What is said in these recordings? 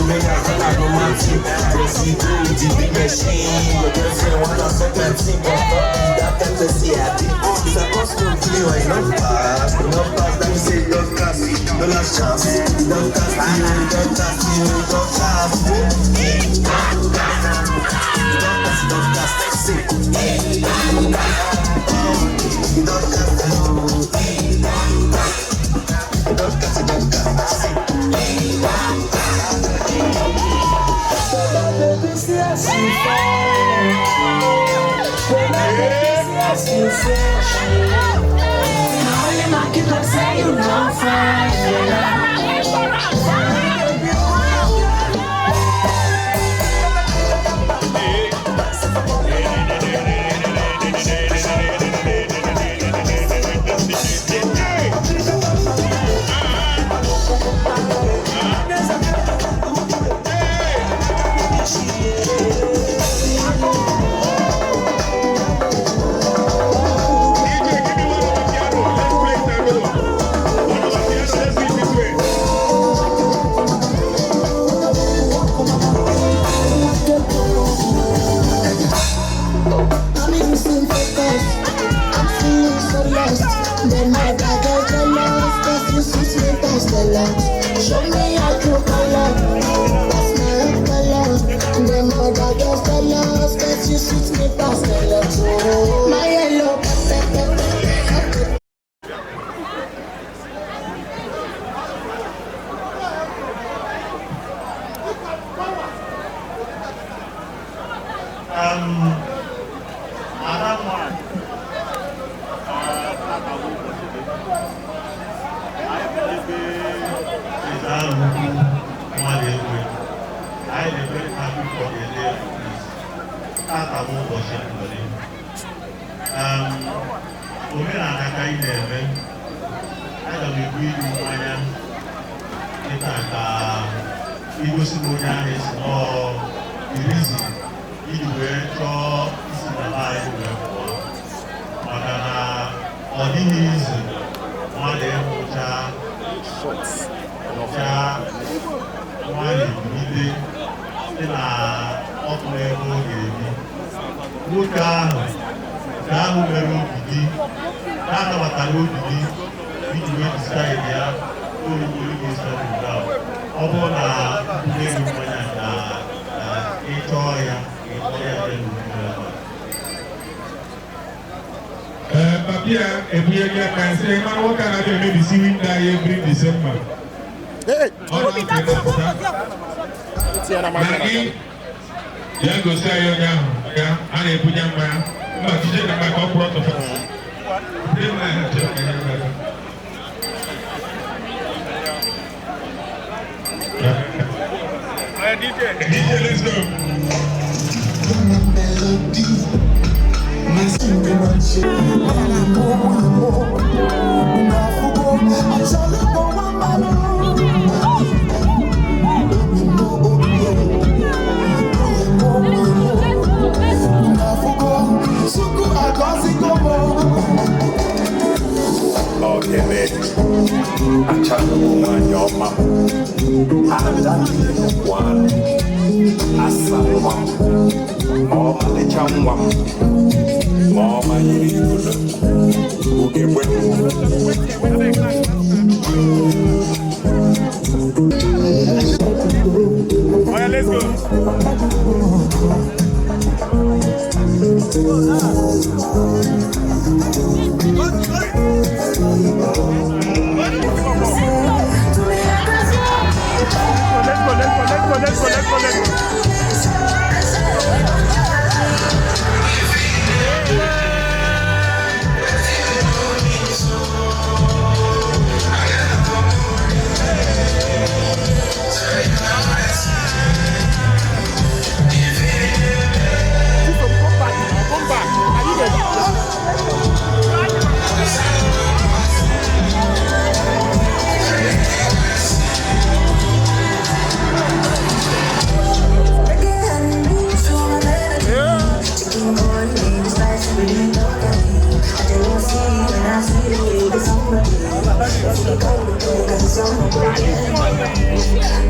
me as an romantic. They see through with the big machine. Your girlfriend wanna suck my team, but that time they say I did. It's a custom to me when you don't pass. You don't pass, let me say you don't cast. No last chance. You don't cast me, you don't cast me, you don't cast me. You don't cast, you don't cast. See. You don't cast, you don't cast. Show me how to color, that's my color. Then mother gets the lost, cause you suit me past the lot. My yellow I am very happy for the day of this. Start our own worship today. Omenala ka ị na-eme, aga m ebu ilu mmanya dịka ka igosi m onye ahụ esi irizi iji wee chọọ isi na anyị wee pụọ. Maka na ọ dịghị izu mmadụ ịhụcha nwanyị ebulite site na ọkụ ebe ọ ga-ebi. Nwoke ahụ mere obi gị, na-anabatara obi gị iji wee disaịdị ya orugoro gị sọpụta. Ọ bụrụ na nne gị mmanya na ịchọọ ya ịkpọ ya dị n'obodo. Papia ebunyere ya ka nsị ma nwoke na-adị emebisi windo anyị every December. Na gị ya gosi anyị onye ahụ ya a na-ebunye mmanya mba jije na maka ọkwụrụ ọtọfọ. DJ, let's go. Let's go.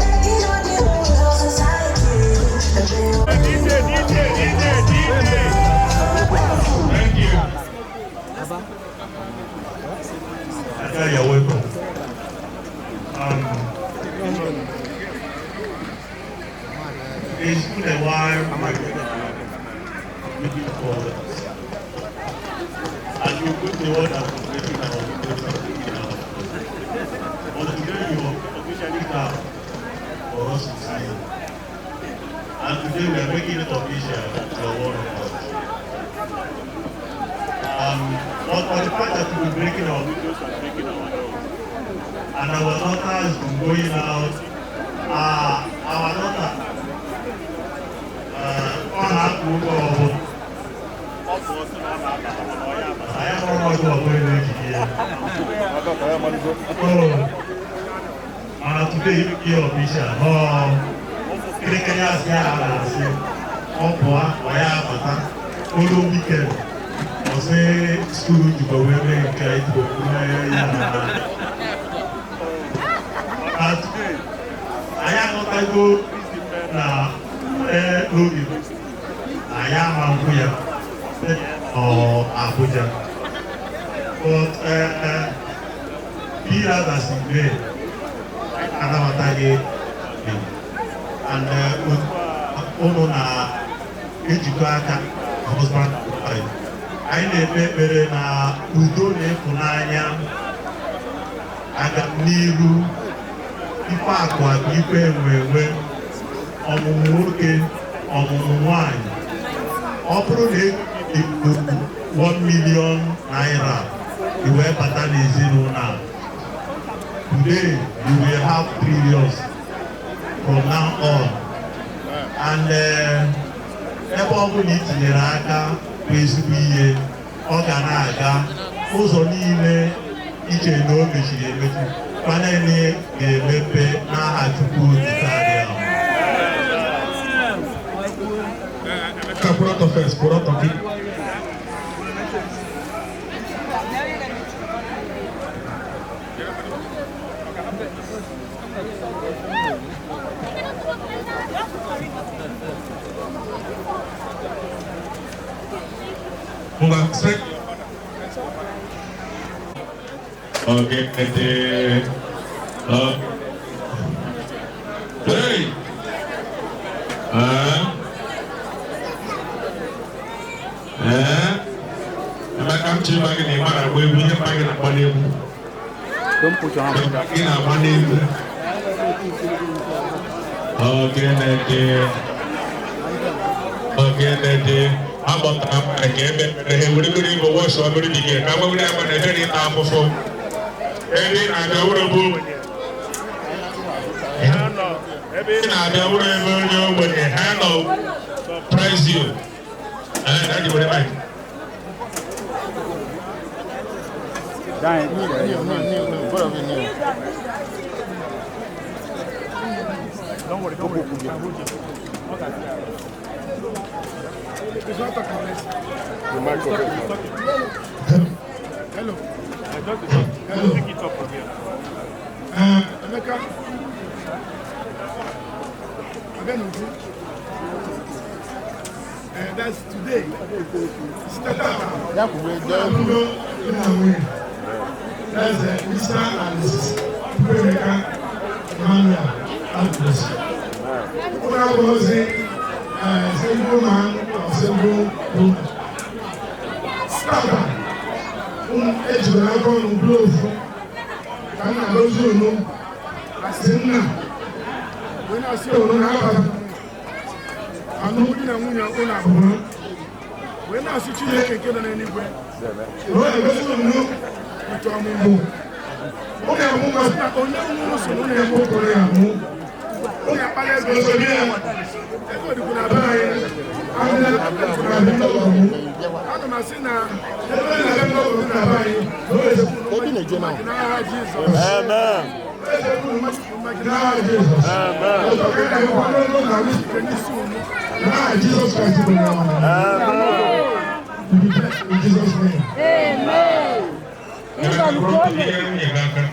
Back in on the it's been a while looking for and you put the word that was making our but today you officially have for us to see. And today we are making it official, the word of God. But for the fact that we are breaking our videos and breaking our doors, and our daughter has been going out, our daughter, on our group of I am not going to today you feel official. Cricket weekend. School to go away, today, I am not go now. I am Abuja. But here as in May, and Onona Ejikaka husband and wife. I na-ekpere na udo na ịfụnanya aga n'iru ife akụ akụ ife enwe ọmụmụ nwoke ọmụmụ nwanyị ọ bụrụ na ego 1 million naira iwee bata n'ezinụlọ today you will have 3 years from now on and ebe ọ bụla itinyere aka ezigbo ihe ọ ga na-aga ụzọ niile iche na o mechiri emechi paneli ga-emepe n'aha Chukwu okike adịghị Okay, hey, I'm to back in the matter where we have back in the body. Don't put your hand in our money. Okay, how about I gave it? They would have been able to watch somebody again. I would have been a very powerful. Every night, I would have been. Every night, I would have been with a handle. Praise you. And that's what I like. Don't worry. It's not talking less. The microphone. Hello. Hello. Pick it up from here. Emeka. Again, that's today. That's Mr. and Mrs. Emeka Emmanuel Alves. Single man or single woman. Staba. Ejibelakon glove. Kana lozu no. Asinna. When I say ono na baba. Anu di na nwunye ona abụọ. When I see Chineke nke na n'eluigwe. O egosi no. Ito amụmụ. O na amụmụ na onye nwụrụ so no na emo kore amụ. O na pale egosi ni. Amen.